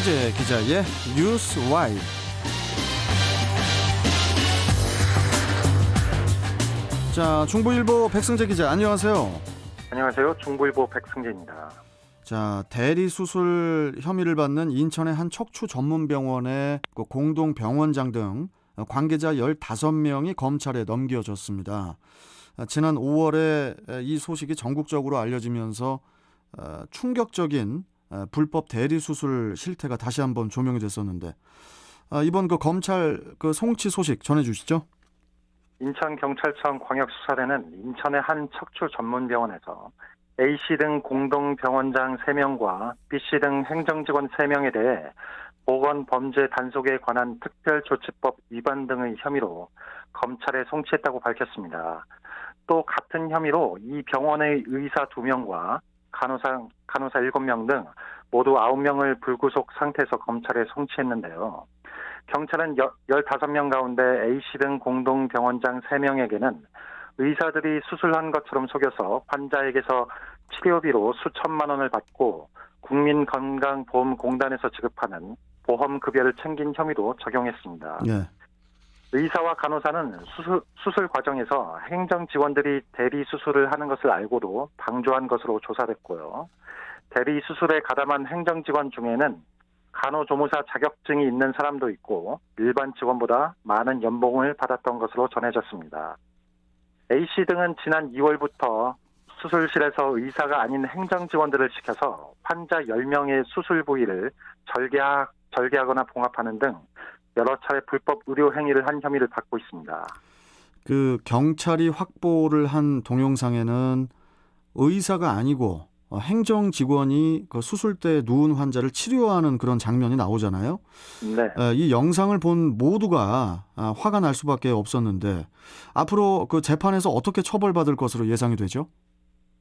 백승재 기자의 뉴스 와이. 자, 중부일보 백승재 기자, 안녕하세요. 안녕하세요. 중부일보 백승재입니다. 자, 대리 수술 혐의를 받는 인천의 한 척추 전문 병원의 공동 병원장 등 관계자 15명이 검찰에 넘겨졌습니다. 지난 5월에 이 소식이 전국적으로 알려지면서 충격적인 불법 대리 수술 실태가 다시 한번 조명이 됐었는데, 이번 검찰 송치 소식 전해주시죠. 인천경찰청 광역수사대는 인천의 한 척추 전문병원에서 A씨 등 공동병원장 3명과 B씨 등 행정직원 3명에 대해 보건범죄 단속에 관한 특별조치법 위반 등의 혐의로 검찰에 송치했다고 밝혔습니다. 또 같은 혐의로 이 병원의 의사 2명과 간호사 7명 등 모두 9명을 불구속 상태에서 검찰에 송치했는데요. 경찰은 15명 가운데 A씨 등 공동병원장 3명에게는 의사들이 수술한 것처럼 속여서 환자에게서 치료비로 수천만 원을 받고 국민건강보험공단에서 지급하는 보험급여를 챙긴 혐의도 적용했습니다. 네. 의사와 간호사는 수술 과정에서 행정직원들이 대리 수술을 하는 것을 알고도 방조한 것으로 조사됐고요. 대리 수술에 가담한 행정직원 중에는 간호조무사 자격증이 있는 사람도 있고 일반 직원보다 많은 연봉을 받았던 것으로 전해졌습니다. A씨 등은 지난 2월부터 수술실에서 의사가 아닌 행정직원들을 시켜서 환자 10명의 수술 부위를 절개하거나 봉합하는 등 여러 차례 불법 의료 행위를 한 혐의를 받고 있습니다. 경찰이 확보를 한 동영상에는 의사가 아니고 행정직원이 수술 때 누운 환자를 치료하는 그런 장면이 나오잖아요. 네. 이 영상을 본 모두가 화가 날 수밖에 없었는데, 앞으로 재판에서 어떻게 처벌받을 것으로 예상이 되죠?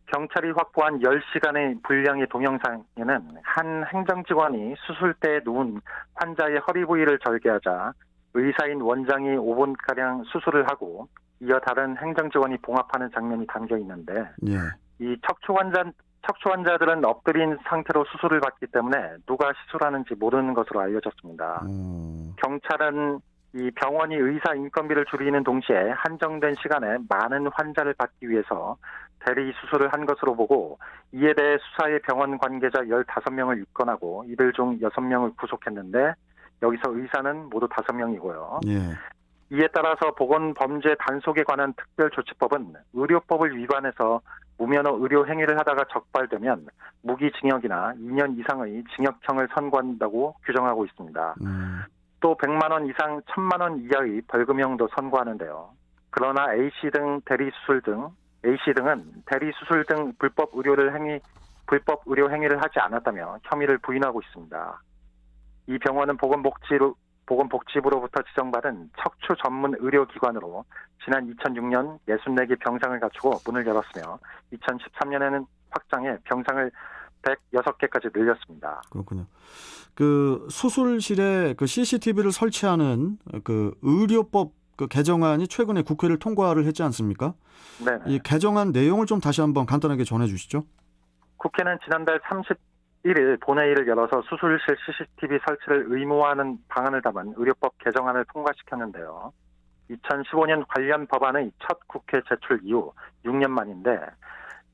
경찰이 확보한 10시간의 분량의 동영상에는 한 행정직원이 수술 때 누운 환자의 허리 부위를 절개하자 의사인 원장이 5분가량 수술을 하고 이어 다른 행정직원이 봉합하는 장면이 담겨 있는데, 예. 이 척추 환자들은 엎드린 상태로 수술을 받기 때문에 누가 시술하는지 모르는 것으로 알려졌습니다. 경찰은 이 병원이 의사 인건비를 줄이는 동시에 한정된 시간에 많은 환자를 받기 위해서 대리 수술을 한 것으로 보고, 이에 대해 수사의 병원 관계자 15명을 입건하고 이들 중 6명을 구속했는데 여기서 의사는 모두 5명이고요. 예. 이에 따라서 보건범죄 단속에 관한 특별조치법은 의료법을 위반해서 무면허 의료 행위를 하다가 적발되면 무기징역이나 2년 이상의 징역형을 선고한다고 규정하고 있습니다. 또 100만 원 이상 1000만 원 이하의 벌금형도 선고하는데요. 그러나 A씨 등은 대리 수술 등 불법 의료 행위를 하지 않았다며 혐의를 부인하고 있습니다. 이 병원은 보건복지부로부터 지정받은 척추 전문 의료기관으로 지난 2006년 64개 병상을 갖추고 문을 열었으며 2013년에는 확장해 병상을 106개까지 늘렸습니다. 그렇군요. 수술실에 CCTV를 설치하는 의료법 개정안이 최근에 국회를 통과를 했지 않습니까? 네. 이 개정안 내용을 좀 다시 한번 간단하게 전해 주시죠. 국회는 지난달 31일 본회의를 열어서 수술실 CCTV 설치를 의무화하는 방안을 담은 의료법 개정안을 통과시켰는데요. 2015년 관련 법안의 첫 국회 제출 이후 6년 만인데,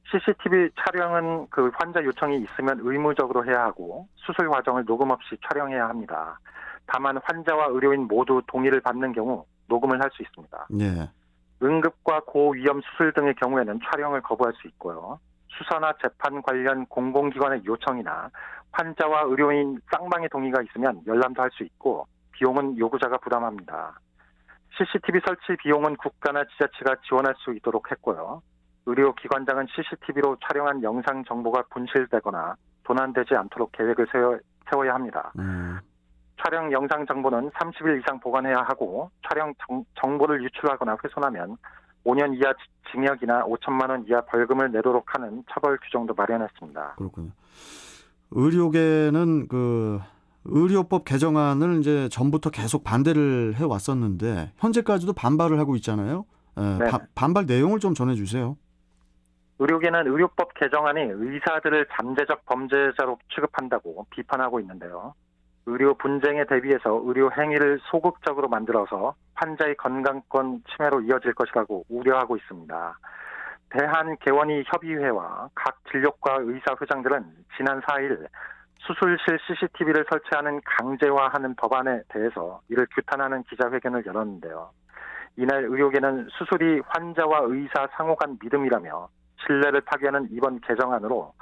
CCTV 촬영은 환자 요청이 있으면 의무적으로 해야 하고 수술 과정을 녹음 없이 촬영해야 합니다. 다만 환자와 의료인 모두 동의를 받는 경우 녹음을 할 수 있습니다. 예. 응급과 고위험 수술 등의 경우에는 촬영을 거부할 수 있고요. 수사나 재판 관련 공공기관의 요청이나 환자와 의료인 쌍방의 동의가 있으면 열람도 할 수 있고 비용은 요구자가 부담합니다. CCTV 설치 비용은 국가나 지자체가 지원할 수 있도록 했고요. 의료기관장은 CCTV로 촬영한 영상 정보가 분실되거나 도난되지 않도록 계획을 세워야 합니다. 촬영 영상 정보는 30일 이상 보관해야 하고 촬영 정보를 유출하거나 훼손하면 5년 이하 징역이나 5천만 원 이하 벌금을 내도록 하는 처벌 규정도 마련했습니다. 그렇군요. 의료계는 의료법 개정안을 이제 전부터 계속 반대를 해왔었는데 현재까지도 반발을 하고 있잖아요. 반발 내용을 좀 전해주세요. 의료계는 의료법 개정안이 의사들을 잠재적 범죄자로 취급한다고 비판하고 있는데요. 의료 분쟁에 대비해서 의료 행위를 소극적으로 만들어서 환자의 건강권 침해로 이어질 것이라고 우려하고 있습니다. 대한개원의협의회와 각 진료과 의사회장들은 지난 4일 수술실 CCTV를 설치하는 강제화하는 법안에 대해서 이를 규탄하는 기자회견을 열었는데요. 이날 의료계는 수술이 환자와 의사 상호 간 믿음이라며 신뢰를 파괴하는 이번 개정안으로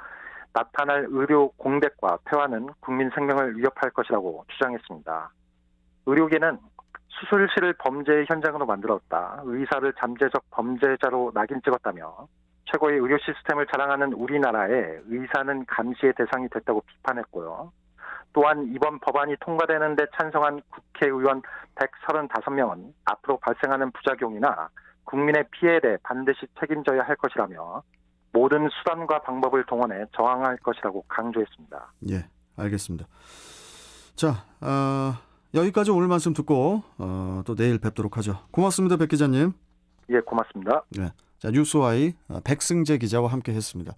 나타날 의료 공백과 폐화는 국민 생명을 위협할 것이라고 주장했습니다. 의료계는 수술실을 범죄의 현장으로 만들었다. 의사를 잠재적 범죄자로 낙인 찍었다며 최고의 의료 시스템을 자랑하는 우리나라에 의사는 감시의 대상이 됐다고 비판했고요. 또한 이번 법안이 통과되는 데 찬성한 국회의원 135명은 앞으로 발생하는 부작용이나 국민의 피해에 대해 반드시 책임져야 할 것이라며 모든 수단과 방법을 동원해 저항할 것이라고 강조했습니다. 예, 알겠습니다. 자, 여기까지 오늘 말씀 듣고 또 내일 뵙도록 하죠. 고맙습니다, 백 기자님. 예, 고맙습니다. 네, 자, 뉴스와이 백승재 기자와 함께했습니다.